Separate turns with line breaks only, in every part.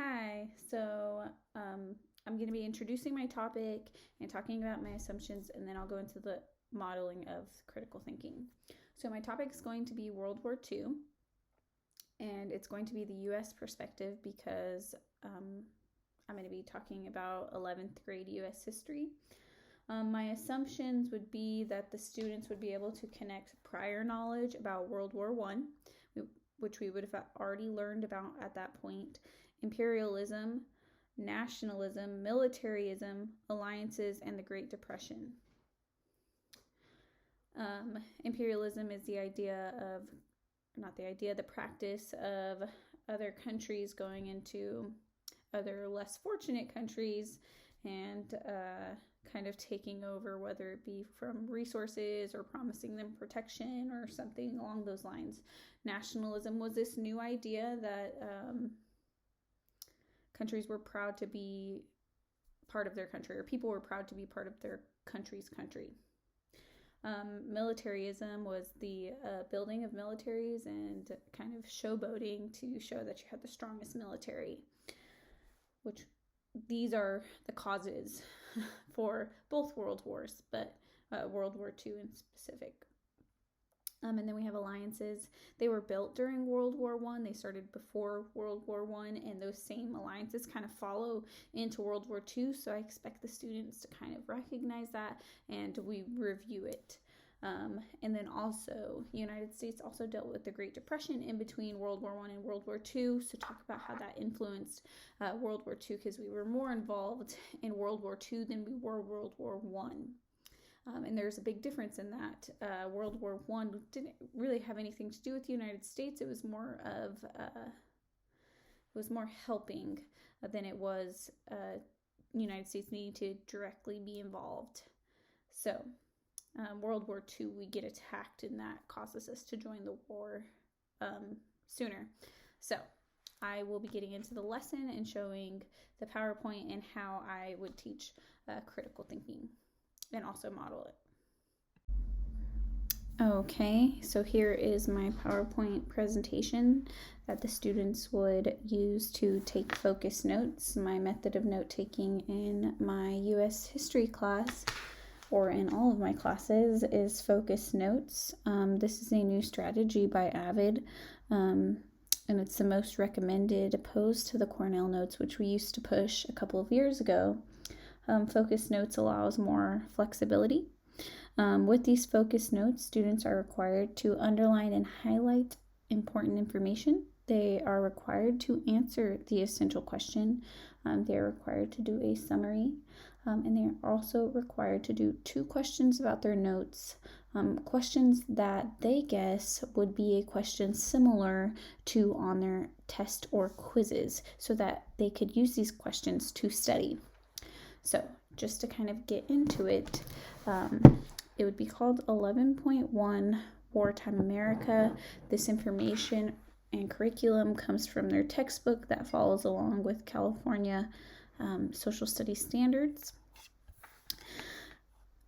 Hi, I'm going to be introducing my topic and talking about my assumptions, and then I'll go into the modeling of critical thinking. So, my topic is going to be World War II, and it's going to be the US perspective because I'm going to be talking about 11th grade US history. My assumptions would be that the students would be able to connect prior knowledge about World War One, which we would have already learned about at that point, imperialism, nationalism, militarism, alliances, and the Great Depression. Imperialism is the practice of other countries going into other less fortunate countries and kind of taking over, whether it be from resources or promising them protection or something along those lines. Nationalism was this new idea that countries were proud to be part of their country, or people were proud to be part of their country's country. Militarism was the building of militaries and kind of showboating to show that you had the strongest military, which these are the causes for both world wars, but World War II in specific. And then we have alliances. They were built during World War I. They started before World War I, and those same alliances kind of follow into World War II. So I expect the students to kind of recognize that, and we review it. And then also, the United States also dealt with the Great Depression in between World War I and World War II. So talk about how that influenced World War II, because we were more involved in World War II than we were World War I. And there's a big difference in that. World War I didn't really have anything to do with the United States. It was more helping than it was United States needing to directly be involved. So World War II, we get attacked, and that causes us to join the war sooner. So I will be getting into the lesson and showing the PowerPoint and how I would teach critical thinking and also model it. Okay, so here is my PowerPoint presentation that the students would use to take focus notes. My method of note taking in my US history class, or in all of my classes, is focus notes. This is a new strategy by Avid, and it's the most recommended opposed to the Cornell notes, which we used to push a couple of years ago. Focus notes allows more flexibility. With these focus notes, students are required to underline and highlight important information. They are required to answer the essential question. They are required to do a summary. And they are also required to do 2 questions about their notes. Questions that they guess would be a question similar to on their test or quizzes, so that they could use these questions to study. So just to kind of get into it, it would be called 11.1 Wartime America. This information and curriculum comes from their textbook that follows along with California Social Studies Standards.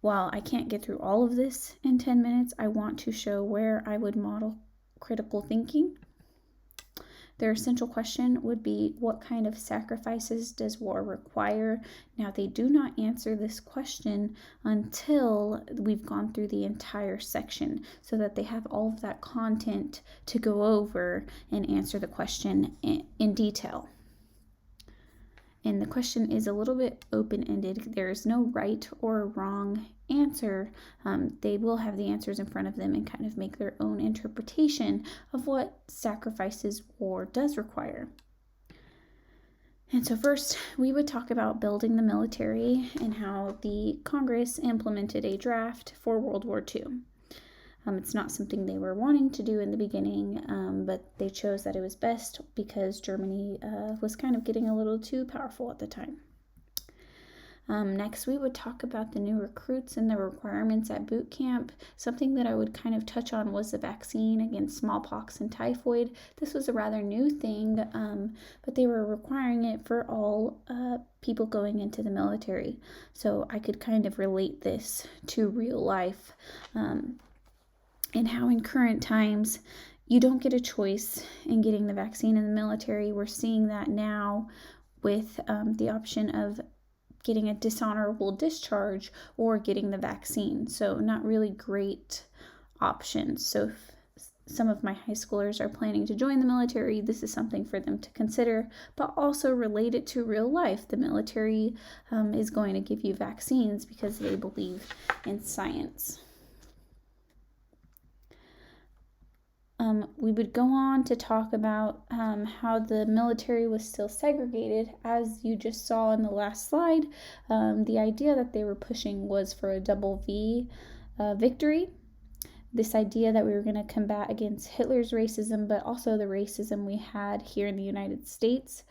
While I can't get through all of this in 10 minutes, I want to show where I would model critical thinking. Their essential question would be, what kind of sacrifices does war require? Now, they do not answer this question until we've gone through the entire section, so that they have all of that content to go over and answer the question in detail. And the question is a little bit open-ended. There is no right or wrong answer. They will have the answers in front of them and kind of make their own interpretation of what sacrifices war does require. And so first, we would talk about building the military and how the Congress implemented a draft for World War II. It's not something they were wanting to do in the beginning, but they chose that it was best because Germany was kind of getting a little too powerful at the time. Next, we would talk about the new recruits and the requirements at boot camp. Something that I would kind of touch on was the vaccine against smallpox and typhoid. This was a rather new thing, but they were requiring it for all people going into the military. So I could kind of relate this to real life. And how in current times, you don't get a choice in getting the vaccine in the military. We're seeing that now with the option of getting a dishonorable discharge or getting the vaccine. So not really great options. So if some of my high schoolers are planning to join the military, this is something for them to consider, but also relate it to real life. The military is going to give you vaccines because they believe in science. We would go on to talk about how the military was still segregated. As you just saw in the last slide, the idea that they were pushing was for a double V victory. This idea that we were going to combat against Hitler's racism, but also the racism we had here in the United States.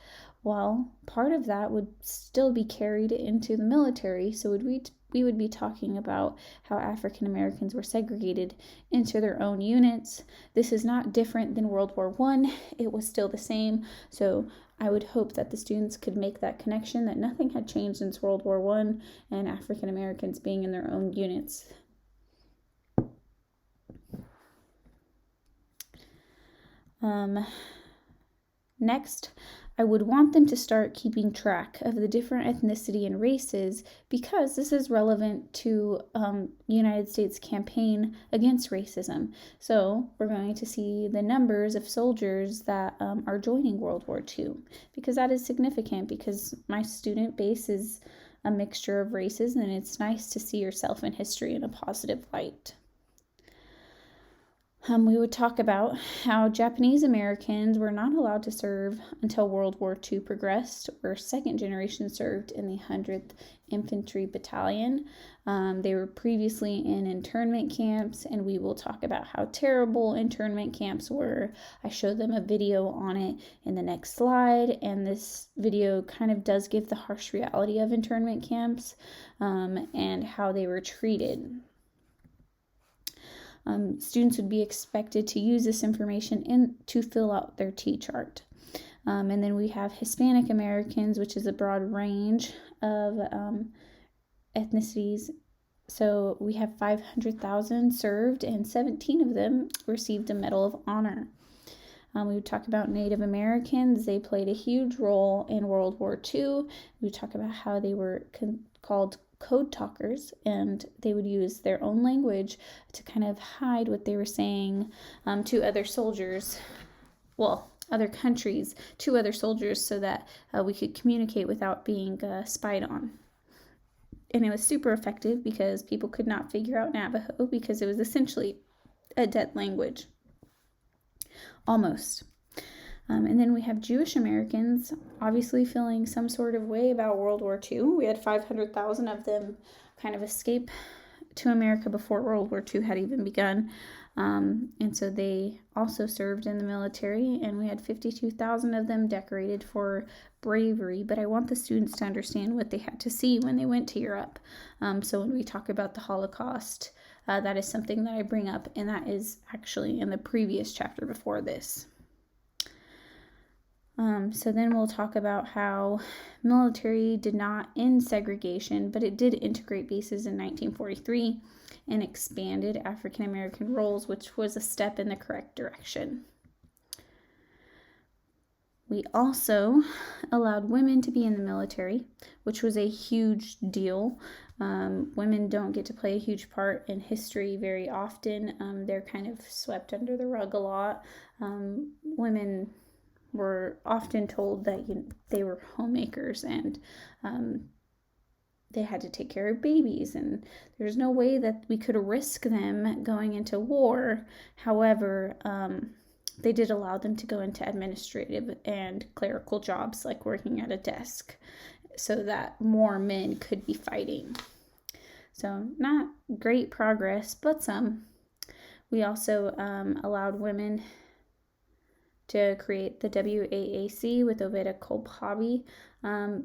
Well, part of that would still be carried into the military, so we would be talking about how African Americans were segregated into their own units. This is not different than World War I. It was still the same, so I would hope that the students could make that connection, that nothing had changed since World War I and African Americans being in their own units. Next, I would want them to start keeping track of the different ethnicity and races, because this is relevant to United States campaign against racism. So we're going to see the numbers of soldiers that are joining World War II, because that is significant, because my student base is a mixture of races, and it's nice to see yourself in history in a positive light. We would talk about how Japanese Americans were not allowed to serve until World War II progressed, where second generation served in the 100th Infantry Battalion. They were previously in internment camps, and we will talk about how terrible internment camps were. I showed them a video on it in the next slide, and this video kind of does give the harsh reality of internment camps and how they were treated. Students would be expected to use this information to fill out their T-chart. And then we have Hispanic Americans, which is a broad range of ethnicities. So we have 500,000 served, and 17 of them received a Medal of Honor. We would talk about Native Americans. They played a huge role in World War II. We would talk about how they were called code talkers, and they would use their own language to kind of hide what they were saying to other soldiers, other countries, to other soldiers, so that we could communicate without being spied on. And it was super effective because people could not figure out Navajo, because it was essentially a dead language. Almost. And then we have Jewish Americans, obviously feeling some sort of way about World War II. We had 500,000 of them kind of escape to America before World War II had even begun. And so they also served in the military, and we had 52,000 of them decorated for bravery. But I want the students to understand what they had to see when they went to Europe. So when we talk about the Holocaust, that is something that I bring up, and that is actually in the previous chapter before this. So then we'll talk about how military did not end segregation, but it did integrate bases in 1943 and expanded African American roles, which was a step in the correct direction. We also allowed women to be in the military, which was a huge deal. Women don't get to play a huge part in history very often. They're kind of swept under the rug a lot. Women were often told that they were homemakers, and they had to take care of babies, and there's no way that we could risk them going into war. However, they did allow them to go into administrative and clerical jobs, like working at a desk, so that more men could be fighting. So not great progress, but some. We also allowed women to create the WAAC with Oveta Kolpavi,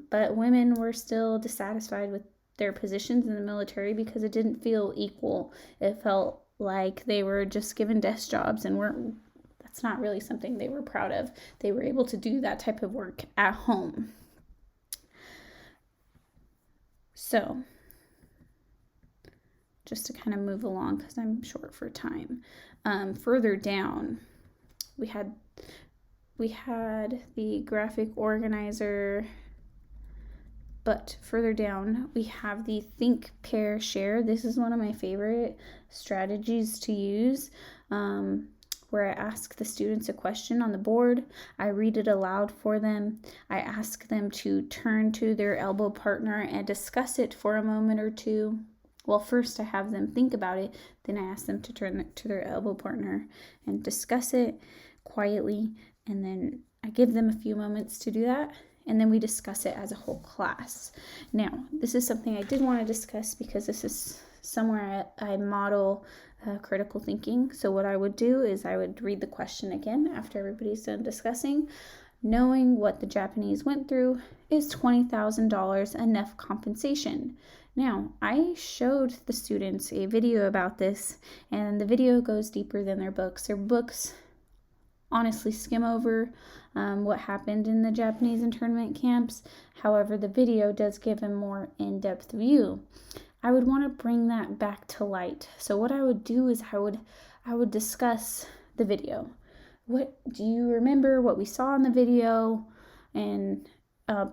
but women were still dissatisfied with their positions in the military because it didn't feel equal. It felt like they were just given desk jobs, and that's not really something they were proud of. They were able to do that type of work at home. So, just to kind of move along, because I'm short for time, further down, we had the graphic organizer, but further down we have the think, pair, share. This is one of my favorite strategies to use, where I ask the students a question on the board. I read it aloud for them. I ask them to turn to their elbow partner and discuss it for a moment or two. Well, first I have them think about it, then I ask them to turn to their elbow partner and discuss it quietly, and then I give them a few moments to do that, and then we discuss it as a whole class. Now, this is something I did want to discuss because this is somewhere I model critical thinking. So what I would do is I would read the question again after everybody's done discussing. Knowing what the Japanese went through, is $20,000 enough compensation? Now, I showed the students a video about this, and the video goes deeper than their books. Their books honestly skim over what happened in the Japanese internment camps. However, the video does give a more in-depth view. I would want to bring that back to light. So what I would do is I would discuss the video. What do you remember what we saw in the video, and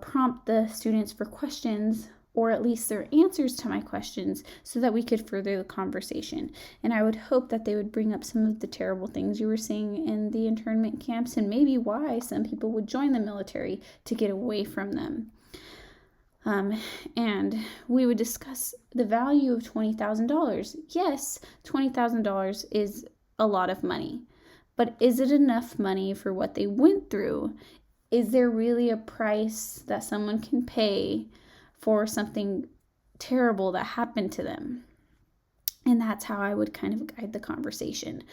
prompt the students for questions, or at least their answers to my questions, so that we could further the conversation. And I would hope that they would bring up some of the terrible things you were seeing in the internment camps, and maybe why some people would join the military to get away from them. And we would discuss the value of $20,000. Yes, $20,000 is a lot of money, but is it enough money for what they went through? Is there really a price that someone can pay for something terrible that happened to them? And that's how I would kind of guide the conversation,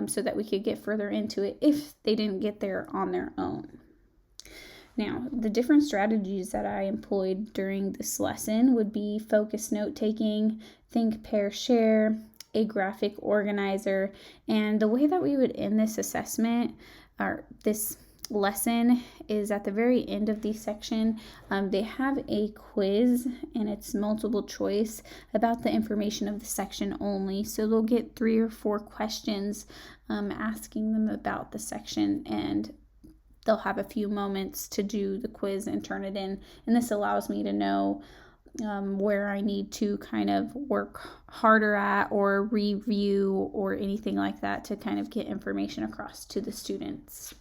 so that we could get further into it if they didn't get there on their own. Now, the different strategies that I employed during this lesson would be focus note-taking, think, pair, share, a graphic organizer, and the way that we would end this assessment, or this lesson, is at the very end of the section. They have a quiz, and it's multiple choice about the information of the section only. So they'll get 3 or 4 questions asking them about the section, and they'll have a few moments to do the quiz and turn it in. And this allows me to know where I need to kind of work harder at, or review, or anything like that, to kind of get information across to the students.